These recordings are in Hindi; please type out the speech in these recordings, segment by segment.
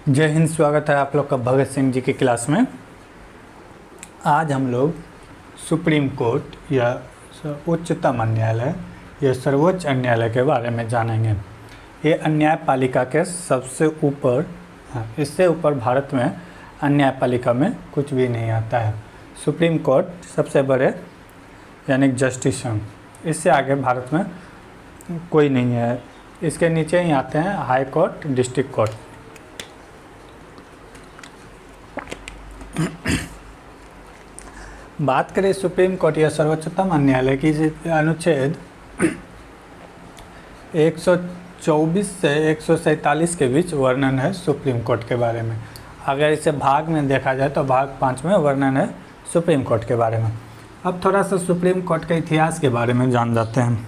जय हिंद। स्वागत है आप लोग का भगत सिंह जी की क्लास में। आज हम लोग सुप्रीम कोर्ट या उच्चतम न्यायालय या सर्वोच्च न्यायालय के बारे में जानेंगे। ये न्यायपालिका के सबसे ऊपर है। इससे ऊपर भारत में न्यायपालिका में कुछ भी नहीं आता है। सुप्रीम कोर्ट सबसे बड़े यानी जस्टिस हैं। इससे आगे भारत में कोई नहीं है। इसके नीचे ही आते हैं हाई कोर्ट, डिस्ट्रिक्ट कोर्ट। बात करें सुप्रीम कोर्ट या सर्वोच्चतम न्यायालय की, अनुच्छेद 124 से 147 के बीच वर्णन है सुप्रीम कोर्ट के बारे में। अगर इसे भाग में देखा जाए तो भाग 5 में वर्णन है सुप्रीम कोर्ट के बारे में। अब थोड़ा सा सुप्रीम कोर्ट के इतिहास के बारे में जान जाते हैं।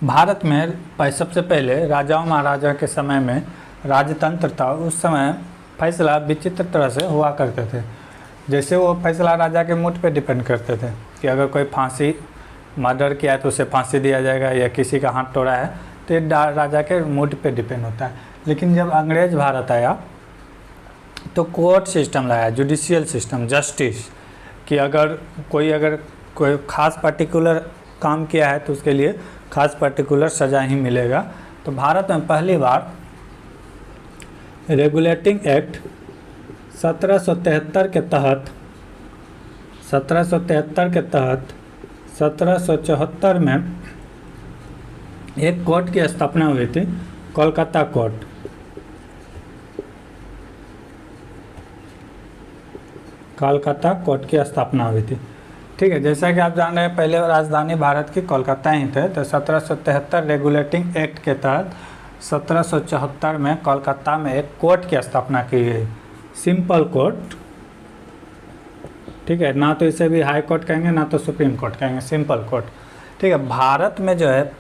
भारत में सबसे पहले राजाओं महाराजा के समय में राजतंत्र था। उस समय फैसला विचित्र तरह से हुआ करते थे। जैसे वो फैसला राजा के मूड पे डिपेंड करते थे कि अगर कोई फांसी मर्डर किया है तो उसे फांसी दिया जाएगा, या किसी का हाथ तोड़ा है तो ये राजा के मूड पे डिपेंड होता है। लेकिन जब अंग्रेज भारत आया तो कोर्ट सिस्टम लाया, जुडिशियल सिस्टम, जस्टिस, कि अगर कोई खास पर्टिकुलर काम किया है तो उसके लिए खास पर्टिकुलर सज़ा ही मिलेगा। तो भारत में पहली बार रेगुलेटिंग एक्ट 1773 के तहत 1774 में एक कोर्ट की स्थापना हुई थी, कोलकाता कोर्ट। कोलकाता कोर्ट की स्थापना हुई थी। ठीक है, जैसा कि आप जान रहे हैं पहले राजधानी भारत की कोलकाता ही थे। तो 1773 रेगुलेटिंग एक्ट के तहत 1774 में कोलकाता में एक कोर्ट की स्थापना की गई, सिंपल कोर्ट। ठीक है, ना तो इसे भी हाई कोर्ट कहेंगे ना तो सुप्रीम कोर्ट कहेंगे, सिंपल कोर्ट। ठीक है, भारत में जो है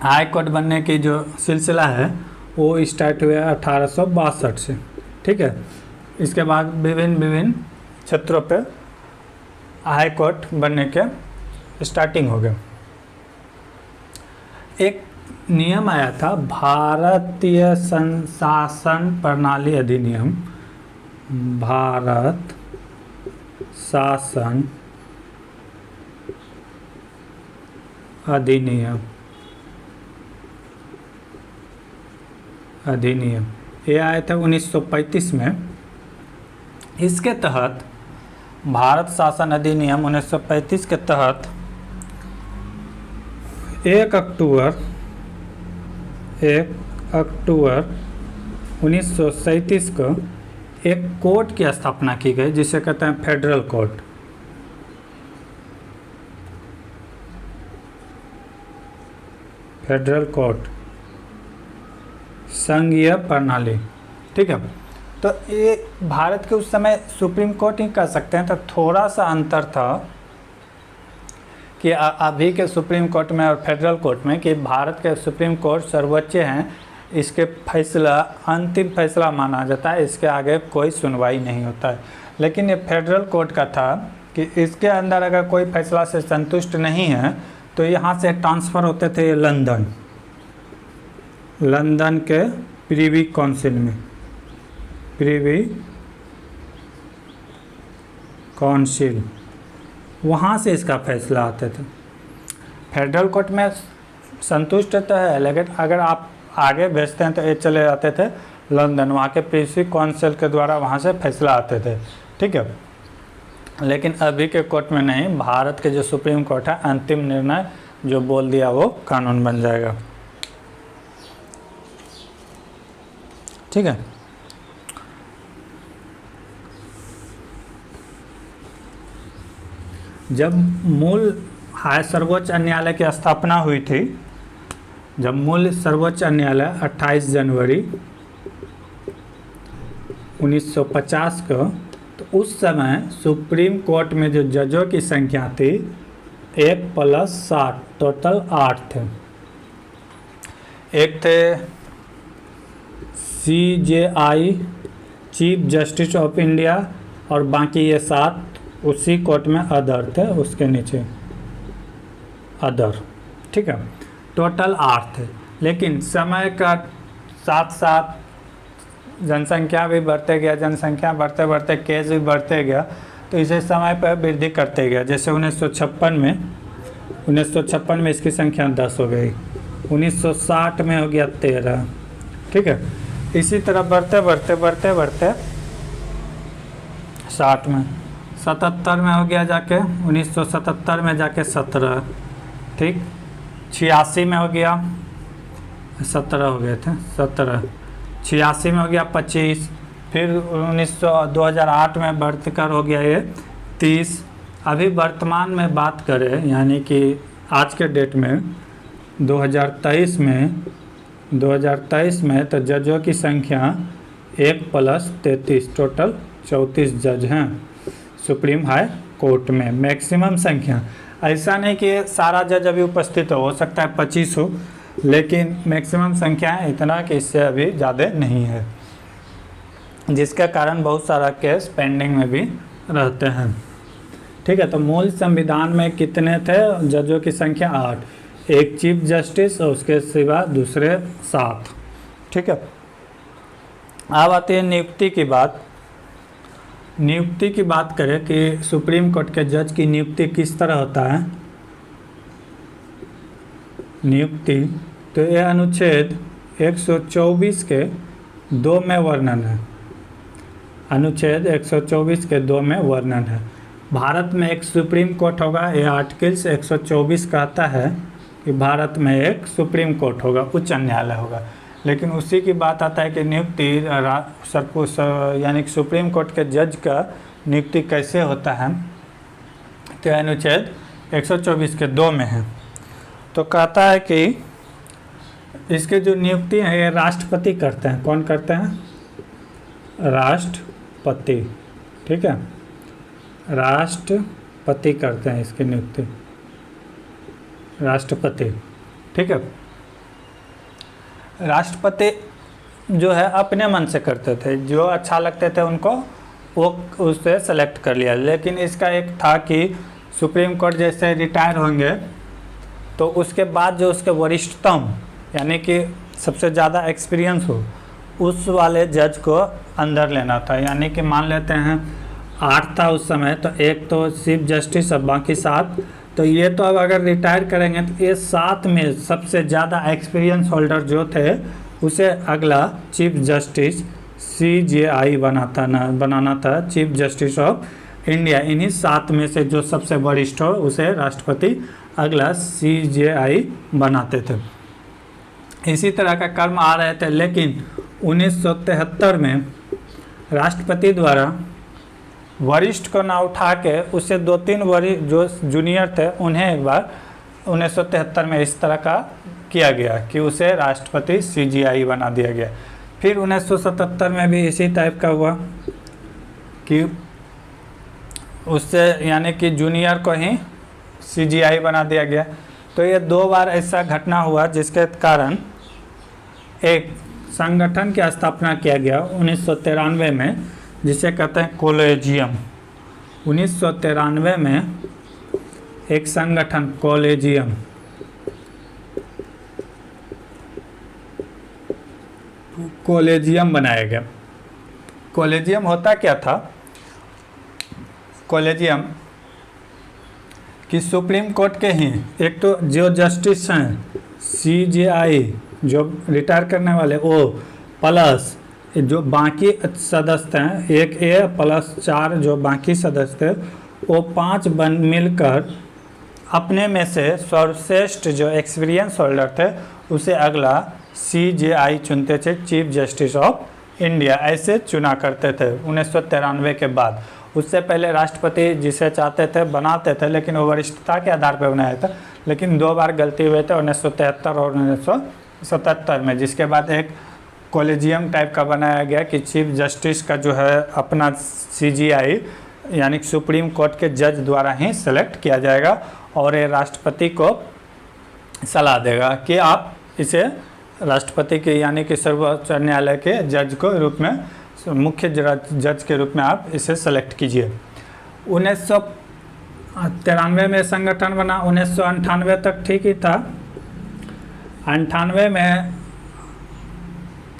हाई कोर्ट बनने की जो सिलसिला है वो स्टार्ट हुआ 1862 से। ठीक है, इसके बाद विभिन्न क्षेत्रों पे हाई कोर्ट बनने के स्टार्टिंग हो गए। एक नियम आया था, भारतीय शासन प्रणाली अधिनियम, भारत शासन अधिनियम ये आया था 1935 में। इसके तहत भारत शासन अधिनियम 1935 के तहत 1 अक्टूबर 1937 को एक कोर्ट की स्थापना की गई जिसे कहते हैं फेडरल कोर्ट। फेडरल कोर्ट, संघीय प्रणाली। ठीक है, तो ये भारत के उस समय सुप्रीम कोर्ट ही कह सकते हैं। तो थोड़ा सा अंतर था कि अभी के सुप्रीम कोर्ट में और फेडरल कोर्ट में, कि भारत के सुप्रीम कोर्ट सर्वोच्च हैं, इसके फैसला अंतिम फैसला माना जाता है, इसके आगे कोई सुनवाई नहीं होता है। लेकिन ये फेडरल कोर्ट का था कि इसके अंदर अगर कोई फैसला से संतुष्ट नहीं है तो यहाँ से ट्रांसफ़र होते थे लंदन के प्रिवी काउंसिल में, प्रिवी काउंसिल, वहाँ से इसका फैसला आते थे। फेडरल कोर्ट में संतुष्ट तो है, लेकिन अगर आप आगे भेजते हैं तो ये चले जाते थे लंदन, वहाँ के प्रिवी काउंसिल के द्वारा वहाँ से फैसला आते थे। ठीक है, लेकिन अभी के कोर्ट में नहीं। भारत के जो सुप्रीम कोर्ट है, अंतिम निर्णय जो बोल दिया वो कानून बन जाएगा। ठीक है, जब मूल सर्वोच्च न्यायालय की स्थापना हुई थी, जब मूल सर्वोच्च न्यायालय 28 जनवरी 1950 को, तो उस समय सुप्रीम कोर्ट में जो जजों की संख्या थी 1+7, टोटल 8 थे। एक थे CJI, chief justice of India, और बाकी ये 7 उसी कोर्ट में अदर थे, उसके नीचे अदर। ठीक है, टोटल 8 थे। लेकिन समय का साथ साथ जनसंख्या भी बढ़ते गया, जनसंख्या बढ़ते बढ़ते केस भी बढ़ते गया, तो इसे समय पर वृद्धि करते गया। जैसे 1956 में इसकी संख्या 10 हो गई, 1960 में हो गया 13, ठीक है। इसी तरह बढ़ते बढ़ते बढ़ते बढ़ते 60 में, 77 में हो गया जाके, 1977 में जाके 17, ठीक, 86 में हो गया 17 हो गए थे 17, 86 में हो गया 25, फिर 2008 में बढ़कर हो गया ये 30। अभी वर्तमान में बात करें यानी कि आज के डेट में 2023 में तो जजों की संख्या 1 + 33, टोटल 34 जज हैं सुप्रीम हाई कोर्ट में। मैक्सिमम संख्या, ऐसा नहीं कि सारा जज अभी उपस्थित हो सकता है 25 हो, लेकिन मैक्सिमम संख्या है इतना कि इससे अभी ज़्यादा नहीं है, जिसके कारण बहुत सारा केस पेंडिंग में भी रहते हैं, ठीक है। तो मूल संविधान में कितने थे जजों की संख्या? 8, एक चीफ जस्टिस और उसके सिवा दूसरे 7, ठीक है। अब आती है नियुक्ति की बात। नियुक्ति की बात करें कि सुप्रीम कोर्ट के जज की नियुक्ति किस तरह होता है। नियुक्ति तो यह अनुच्छेद 124 के 2 में वर्णन है, अनुच्छेद 124 के 2 में वर्णन है। भारत में एक सुप्रीम कोर्ट होगा, यह आर्टिकल्स 124 कहता है कि भारत में एक सुप्रीम कोर्ट होगा, उच्च न्यायालय होगा। लेकिन उसी की बात आता है कि नियुक्ति यानी कि सुप्रीम कोर्ट के जज का नियुक्ति कैसे होता है, तो अनुच्छेद 124 के 2 में है। तो कहता है कि इसके जो नियुक्ति है ये राष्ट्रपति करते हैं। कौन करते हैं? राष्ट्रपति, ठीक है, राष्ट्रपति करते हैं इसकी नियुक्ति, राष्ट्रपति, ठीक है। राष्ट्रपति जो है अपने मन से करते थे, जो अच्छा लगते थे उनको वो उससे सेलेक्ट कर लिया। लेकिन इसका एक था कि सुप्रीम कोर्ट जैसे रिटायर होंगे तो उसके बाद जो उसके वरिष्ठतम यानी कि सबसे ज़्यादा एक्सपीरियंस हो उस वाले जज को अंदर लेना था। यानी कि मान लेते हैं 8 था उस समय, तो एक तो चीफ जस्टिस और बाकी 7, तो ये तो अब अगर रिटायर करेंगे तो ये 7 में सबसे ज़्यादा एक्सपीरियंस होल्डर जो थे उसे अगला चीफ जस्टिस CJI बनाना था, चीफ जस्टिस ऑफ इंडिया। इन्हीं 7 में से जो सबसे वरिष्ठ हो उसे राष्ट्रपति अगला CJI बनाते थे। इसी तरह का कर्म आ रहे थे, लेकिन 1973 में राष्ट्रपति द्वारा वरिष्ठ को ना उठा के उससे 2-3 वरिष्ठ जो जूनियर थे उन्हें एक बार 1973 में इस तरह का किया गया कि उसे राष्ट्रपति CJI बना दिया गया। फिर 1977 में भी इसी टाइप का हुआ कि उससे यानी कि जूनियर को ही CJI बना दिया गया। तो ये 2 बार ऐसा घटना हुआ जिसके कारण एक संगठन की स्थापना किया गया 1993 में, जिसे कहते हैं कॉलेजियम। 1993 में एक संगठन कॉलेजियम बनाया गया। कॉलेजियम होता क्या था? कॉलेजियम कि सुप्रीम कोर्ट के ही एक तो जो जस्टिस हैं CJI जो रिटायर करने वाले वो प्लस जो बाकी सदस्य हैं 1A + 4 जो बाकी सदस्य थे वो 5 मिलकर अपने में से सर्वश्रेष्ठ जो एक्सपीरियंस होल्डर थे उसे अगला CJI चुनते थे, चीफ जस्टिस ऑफ इंडिया ऐसे चुना करते थे 1993 के बाद। उससे पहले राष्ट्रपति जिसे चाहते थे बनाते थे, लेकिन वो वरिष्ठता के आधार पर बनाया था। लेकिन 2 बार गलती हुए थे 1973 और 1977 में, जिसके बाद एक कॉलेजियम टाइप का बनाया गया कि चीफ जस्टिस का जो है अपना CJI यानी सुप्रीम कोर्ट के जज द्वारा ही सेलेक्ट किया जाएगा और ये राष्ट्रपति को सलाह देगा कि आप इसे राष्ट्रपति के यानी कि सर्वोच्च न्यायालय के जज को रूप में मुख्य जज के रूप में आप इसे सेलेक्ट कीजिए। 1993 में संगठन बना, 1998 तक ठीक ही था। 98 में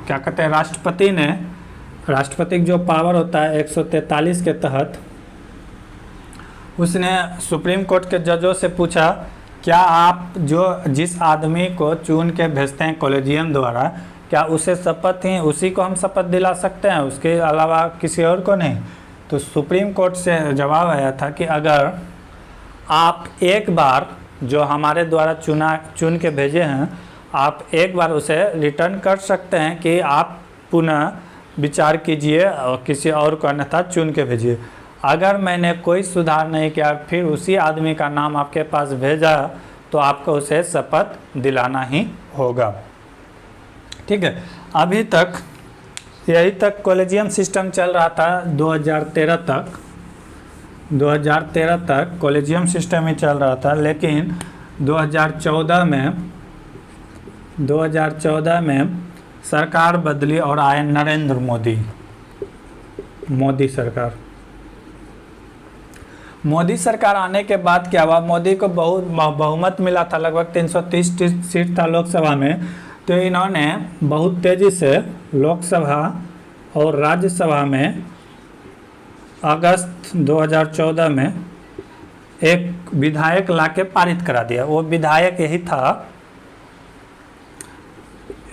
क्या कहते हैं राष्ट्रपति ने राष्ट्रपति की जो पावर होता है 143 के तहत, उसने सुप्रीम कोर्ट के जजों से पूछा क्या आप जिस आदमी को चुन के भेजते हैं कॉलेजियम द्वारा, क्या उसे शपथ ही उसी को हम शपथ दिला सकते हैं, उसके अलावा किसी और को नहीं। तो सुप्रीम कोर्ट से जवाब आया था कि अगर आप एक बार जो हमारे द्वारा चुन के भेजे हैं, आप एक बार उसे रिटर्न कर सकते हैं कि आप पुनः विचार कीजिए और किसी और को अन्यथा चुन के भेजिए। अगर मैंने कोई सुधार नहीं किया फिर उसी आदमी का नाम आपके पास भेजा तो आपको उसे शपथ दिलाना ही होगा। ठीक है, अभी तक यही तक कॉलेजियम सिस्टम चल रहा था 2013 तक कॉलेजियम सिस्टम ही चल रहा था। लेकिन 2014 में सरकार बदली और आए नरेंद्र मोदी सरकार आने के बाद क्या हुआ, मोदी को बहुत बहुमत मिला था, लगभग 330 सीट था लोकसभा में। तो इन्होंने बहुत तेज़ी से लोकसभा और राज्यसभा में अगस्त 2014 में एक विधायक लाके पारित करा दिया। वो विधायक यही था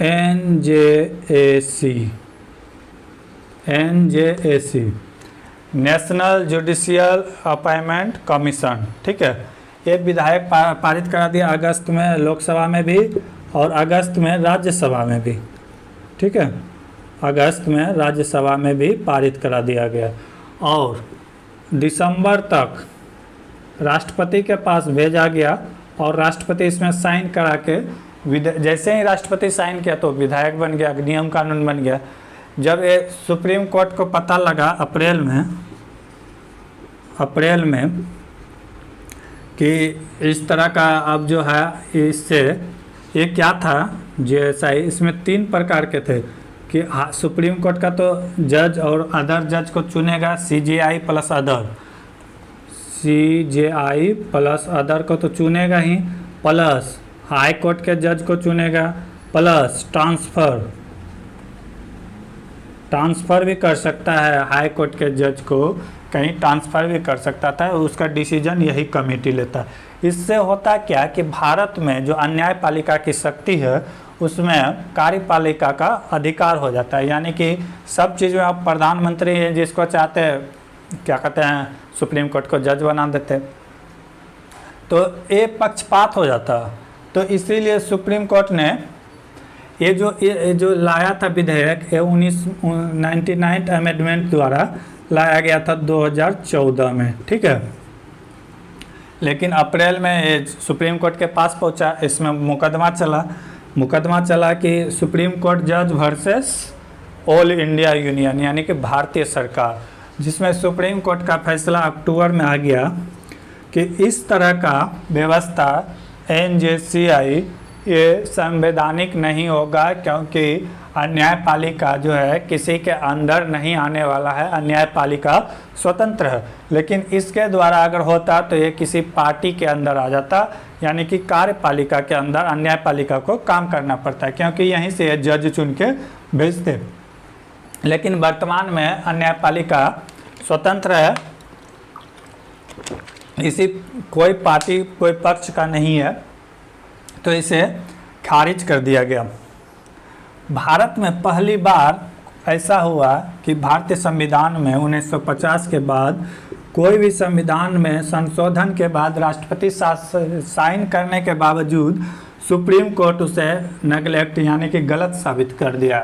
NJAC, national judicial appointment commission. ठीक है, ये विधायक पारित करा दिया अगस्त में लोकसभा में भी और अगस्त में राज्यसभा में भी। ठीक है, अगस्त में राज्यसभा में भी पारित करा दिया गया और दिसंबर तक राष्ट्रपति के पास भेजा गया और राष्ट्रपति इसमें साइन करा के जैसे ही राष्ट्रपति साइन किया तो विधायक बन गया, नियम कानून बन गया। जब ये सुप्रीम कोर्ट को पता लगा अप्रैल में कि इस तरह का अब जो है इससे ये क्या था जैसा ही इसमें 3 प्रकार के थे कि सुप्रीम कोर्ट का तो जज और अदर जज को चुनेगा CJI प्लस अदर को तो चुनेगा ही, प्लस हाई कोर्ट के जज को चुनेगा, प्लस ट्रांसफ़र भी कर सकता है। हाई कोर्ट के जज को कहीं ट्रांसफ़र भी कर सकता था, उसका डिसीजन यही कमेटी लेता है। इससे होता क्या कि भारत में जो न्यायपालिका की शक्ति है उसमें कार्यपालिका का अधिकार हो जाता है, यानी कि सब चीज़ में आप प्रधानमंत्री जिसको चाहते हैं क्या कहते हैं सुप्रीम कोर्ट को जज बना देते, तो ये पक्षपात हो जाता। तो इसीलिए सुप्रीम कोर्ट ने ये जो लाया था विधेयक, ये 1999 अमेंडमेंट द्वारा लाया गया था 2014 में। ठीक है, लेकिन अप्रैल में ये सुप्रीम कोर्ट के पास पहुंचा, इसमें मुकदमा चला कि सुप्रीम कोर्ट जज वर्सेस ऑल इंडिया यूनियन, यानी कि भारतीय सरकार, जिसमें सुप्रीम कोर्ट का फैसला अक्टूबर में आ गया कि इस तरह का व्यवस्था NJCI ये संवैधानिक नहीं होगा, क्योंकि न्यायपालिका जो है किसी के अंदर नहीं आने वाला है, न्यायपालिका स्वतंत्र है। लेकिन इसके द्वारा अगर होता तो ये किसी पार्टी के अंदर आ जाता, यानी कि कार्यपालिका के अंदर न्यायपालिका को काम करना पड़ता है, क्योंकि यहीं से ये जज चुन के भेजते। लेकिन वर्तमान में न्यायपालिका स्वतंत्र है, इसी कोई पार्टी कोई पक्ष का नहीं है, तो इसे खारिज कर दिया गया। भारत में पहली बार ऐसा हुआ कि भारतीय संविधान में 1950 के बाद कोई भी संविधान में संशोधन के बाद राष्ट्रपति साइन करने के बावजूद सुप्रीम कोर्ट उसे नेगलेक्ट यानी कि गलत साबित कर दिया।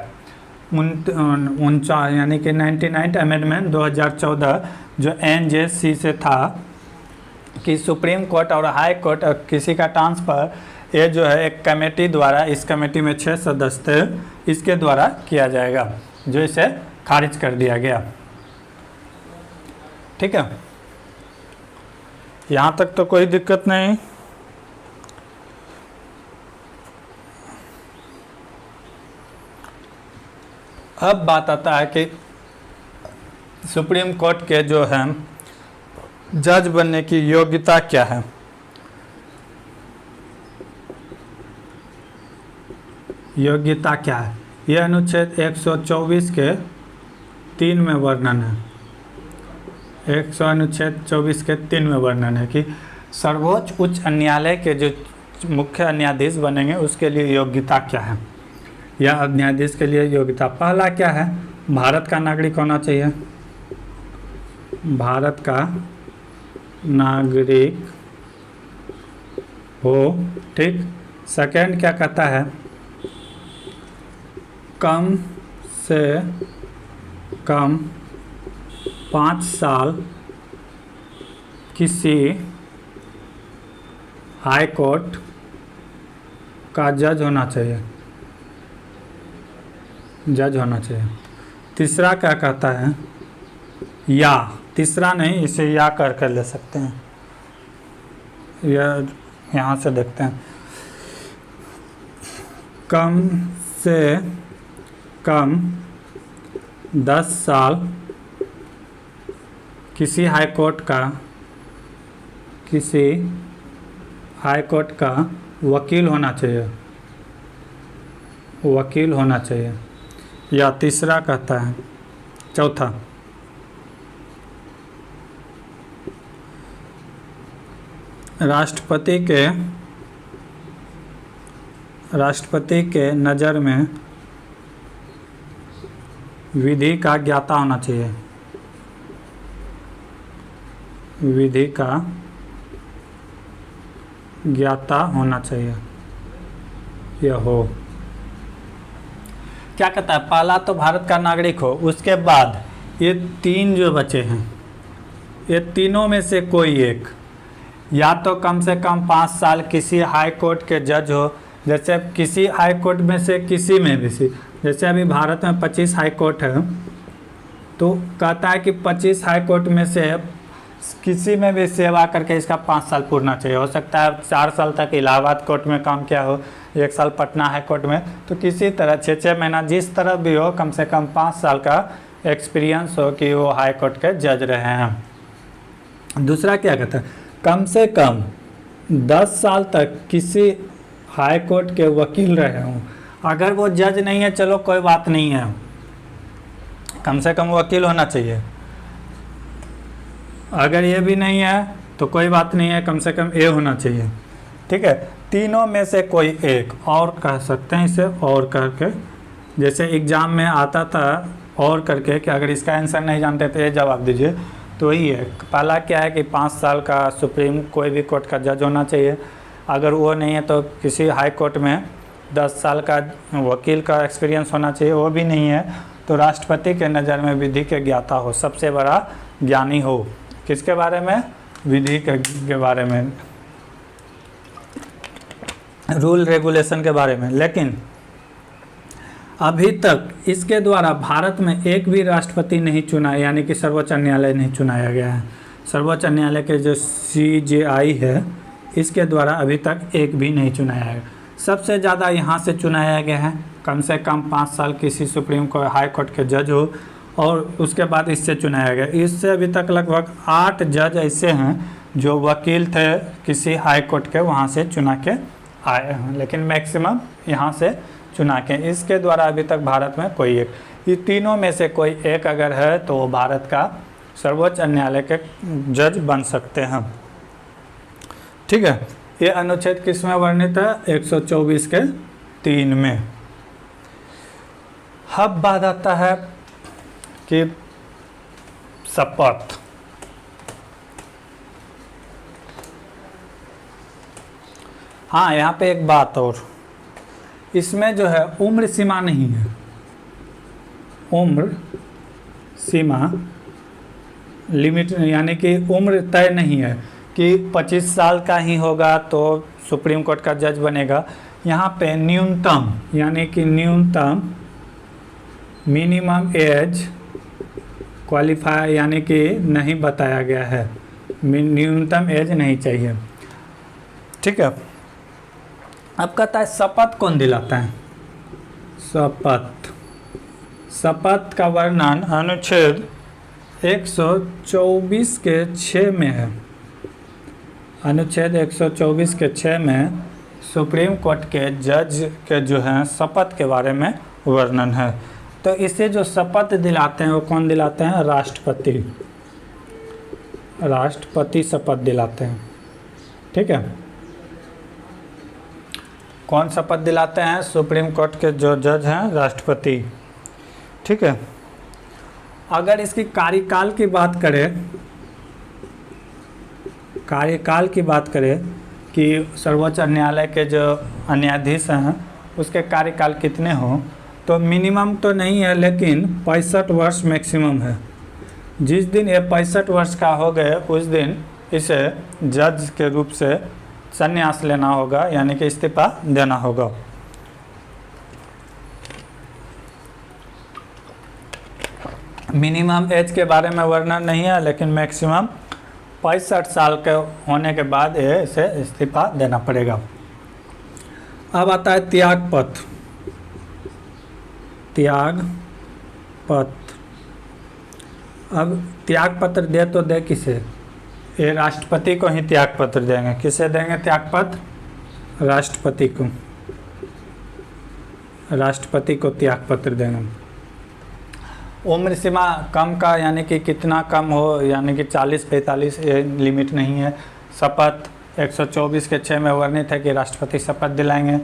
यानी कि 99 अमेंडमेंट 2014 जो NJC से था कि सुप्रीम कोर्ट और हाई कोर्ट और किसी का ट्रांसफ़र ये जो है एक कमेटी द्वारा, इस कमेटी में 6 सदस्य इसके द्वारा किया जाएगा, जो इसे खारिज कर दिया गया। ठीक है, यहाँ तक तो कोई दिक्कत नहीं। अब बात आता है कि सुप्रीम कोर्ट के जो है जज बनने की योग्यता क्या है। योग्यता क्या है, यह अनुच्छेद 124 के 3 में वर्णन है, 100 अनुच्छेद 24 के 3 में वर्णन है कि सर्वोच्च उच्च न्यायालय के जो मुख्य न्यायाधीश बनेंगे उसके लिए योग्यता क्या है, या न्यायाधीश के लिए योग्यता। पहला क्या है, भारत का नागरिक होना चाहिए, भारत का नागरिक हो, ठीक। सेकंड क्या कहता है, कम से कम 5 साल किसी हाई कोर्ट का जज होना चाहिए, जज होना चाहिए। तीसरा क्या कहता है, या तीसरा नहीं, इसे या कर ले सकते हैं, यह यहाँ से देखते हैं, कम से कम 10 साल किसी हाई कोर्ट का वकील होना चाहिए, वकील होना चाहिए। या तीसरा कहता है, चौथा, राष्ट्रपति के नज़र में विधि का ज्ञाता होना चाहिए, विधि का ज्ञाता होना चाहिए, यह हो। क्या कहता है, पहला तो भारत का नागरिक हो, उसके बाद ये 3 जो बचे हैं, ये तीनों में से कोई एक, या तो कम से कम 5 साल किसी हाई कोर्ट के जज हो, जैसे किसी हाई कोर्ट में से किसी में भी से, जैसे अभी भारत में 25 हाई कोर्ट है, तो कहता है कि 25 हाई कोर्ट में से किसी में भी सेवा करके इसका 5 साल पूरना चाहिए। हो सकता है 4 साल तक इलाहाबाद कोर्ट में काम किया हो, 1 साल पटना हाई कोर्ट में, तो किसी तरह 6-6 महीना जिस तरह भी हो, कम से कम 5 साल का एक्सपीरियंस हो कि वो हाई कोर्ट के जज रहे हैं। दूसरा क्या कहता है, कम से कम 10 साल तक किसी हाई कोर्ट के वकील रहे हों। अगर वो जज नहीं है, चलो कोई बात नहीं है, कम से कम वकील होना चाहिए। अगर ये भी नहीं है तो कोई बात नहीं है, कम से कम ये होना चाहिए, ठीक है। तीनों में से कोई एक, और कह सकते हैं इसे और करके, जैसे एग्ज़ाम में आता था और करके कि अगर इसका आंसर नहीं जानते तो ये जवाब दीजिए, तो यही है। पहला क्या है कि 5 साल का सुप्रीम कोई भी कोर्ट का जज होना चाहिए। अगर वो नहीं है तो किसी हाई कोर्ट में 10 साल का वकील का एक्सपीरियंस होना चाहिए, वो भी नहीं है तो राष्ट्रपति के नज़र में विधि के ज्ञाता हो, सबसे बड़ा ज्ञानी हो। किसके बारे में, विधि के बारे में, रूल रेगुलेशन के बारे में। लेकिन अभी तक इसके द्वारा भारत में एक भी राष्ट्रपति नहीं चुना, यानी कि सर्वोच्च न्यायालय नहीं चुनाया गया है। सर्वोच्च न्यायालय के जो CJI है, इसके द्वारा अभी तक एक भी नहीं चुनाया है। सबसे ज़्यादा यहाँ से चुनाया गया है, कम से कम 5 साल किसी सुप्रीम कोर्ट हाई कोर्ट के जज हो, और उसके बाद इससे चुनाया गया। इससे अभी तक लगभग 8 जज ऐसे हैं जो वकील थे किसी हाई कोर्ट के, वहाँ से चुना के आए हैं, लेकिन मैक्सिमम यहाँ से चुना के। इसके द्वारा अभी तक भारत में कोई एक, ये तीनों में से कोई एक अगर है तो वो भारत का सर्वोच्च न्यायालय के जज बन सकते हैं, ठीक है। ये अनुच्छेद किस में वर्णित है, 124 के 3 में। अब बात आता है कि शपथ, हाँ यहाँ पे एक बात और, इसमें जो है उम्र सीमा नहीं है, उम्र सीमा लिमिट, यानी कि उम्र तय नहीं है कि 25 साल का ही होगा तो सुप्रीम कोर्ट का जज बनेगा। यहाँ पे न्यूनतम, यानी कि न्यूनतम मिनिमम एज क्वालिफाई, यानी कि नहीं बताया गया है, न्यूनतम एज नहीं चाहिए, ठीक है। अब कहता है शपथ कौन दिलाता है, शपथ, शपथ का वर्णन अनुच्छेद 124 के 6 में है। अनुच्छेद 124 के 6 में सुप्रीम कोर्ट के जज के जो हैं शपथ के बारे में वर्णन है। तो इसे जो शपथ दिलाते हैं वो कौन दिलाते हैं? राष्ट्रपति। राष्ट्रपति शपथ दिलाते हैं। ठीक है, कौन शपथ दिलाते हैं? सुप्रीम कोर्ट के जो जज हैं, राष्ट्रपति। ठीक है, अगर इसकी कार्यकाल की बात करें, कार्यकाल की बात करें कि सर्वोच्च न्यायालय के जो न्यायाधीश हैं उसके कार्यकाल कितने हों, तो मिनिमम तो नहीं है लेकिन 65 वर्ष मैक्सिमम है। जिस दिन ये 65 वर्ष का हो गए उस दिन इसे जज के रूप से संन्यास लेना होगा, यानी कि इस्तीफा देना होगा। मिनिमम एज के बारे में वर्णन नहीं है, लेकिन मैक्सिमम 65 साल के होने के बाद इसे इस्तीफा देना पड़ेगा। अब आता है त्याग पत्र। त्याग पत्र, अब त्याग पत्र दे तो दे किसे? ये राष्ट्रपति को ही त्याग पत्र देंगे। किसे देंगे त्याग पत्र? राष्ट्रपति को। राष्ट्रपति को त्याग पत्र देंगे। उम्र सीमा कम का यानी कि कितना कम हो, यानी कि 40-45 ये लिमिट नहीं है। शपथ 124 के 6 में वर्णित है कि राष्ट्रपति शपथ दिलाएंगे।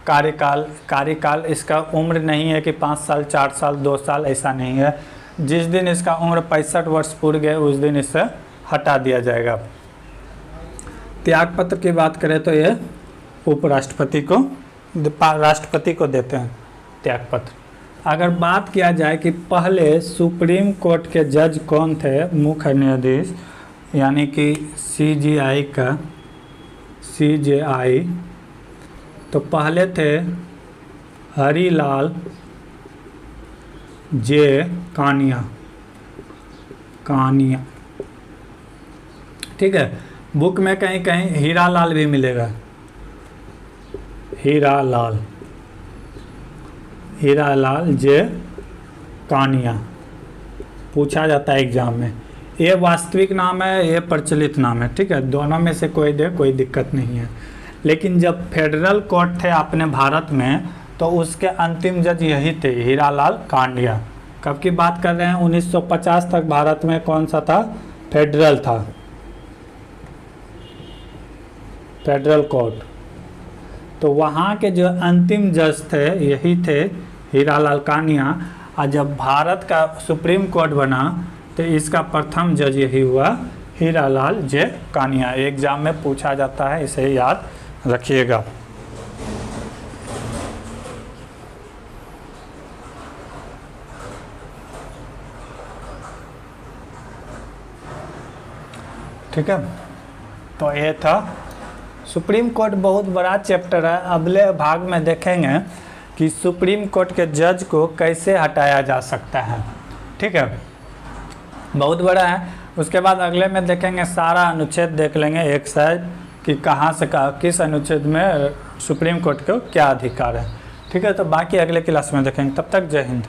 कार्यकाल इसका उम्र नहीं है कि 5 साल, 4 साल, 2 साल, ऐसा नहीं है। जिस दिन इसका उम्र 65 वर्ष पूर्ण गए उस दिन इसे हटा दिया जाएगा। त्याग पत्र की बात करें तो ये उपराष्ट्रपति को, राष्ट्रपति को देते हैं त्याग पत्र। अगर बात किया जाए कि पहले सुप्रीम कोर्ट के जज कौन थे, मुख्य न्यायाधीश, यानी कि CJI का, CJI, तो पहले थे हरिलाल जे कानिया। ठीक है, बुक में कहीं कहीं हीरालाल भी मिलेगा। हीरालाल जे कानिया पूछा जाता है एग्जाम में। ये वास्तविक नाम है, ये प्रचलित नाम है। ठीक है, दोनों में से कोई दे, कोई दिक्कत नहीं है। लेकिन जब फेडरल कोर्ट थे अपने भारत में तो उसके अंतिम जज यही थे, हीरालाल कांडिया। कब की बात कर रहे हैं? 1950 तक भारत में कौन सा था? फेडरल था, फेडरल कोर्ट। तो वहाँ के जो अंतिम जज थे यही थे, हीरालाल कानिया। और जब भारत का सुप्रीम कोर्ट बना तो इसका प्रथम जज यही हुआ, हीरालाल जे कानिया। एग्जाम में पूछा जाता है, इसे याद रखिएगा। ठीक है, तो ये था सुप्रीम कोर्ट। बहुत बड़ा चैप्टर है। अगले भाग में देखेंगे कि सुप्रीम कोर्ट के जज को कैसे हटाया जा सकता है। ठीक है, बहुत बड़ा है। उसके बाद अगले में देखेंगे, सारा अनुच्छेद देख लेंगे एक साइड कि कहाँ से किस अनुच्छेद में सुप्रीम कोर्ट को क्या अधिकार है। ठीक है, तो बाकी अगले क्लास में देखेंगे। तब तक जय हिंद।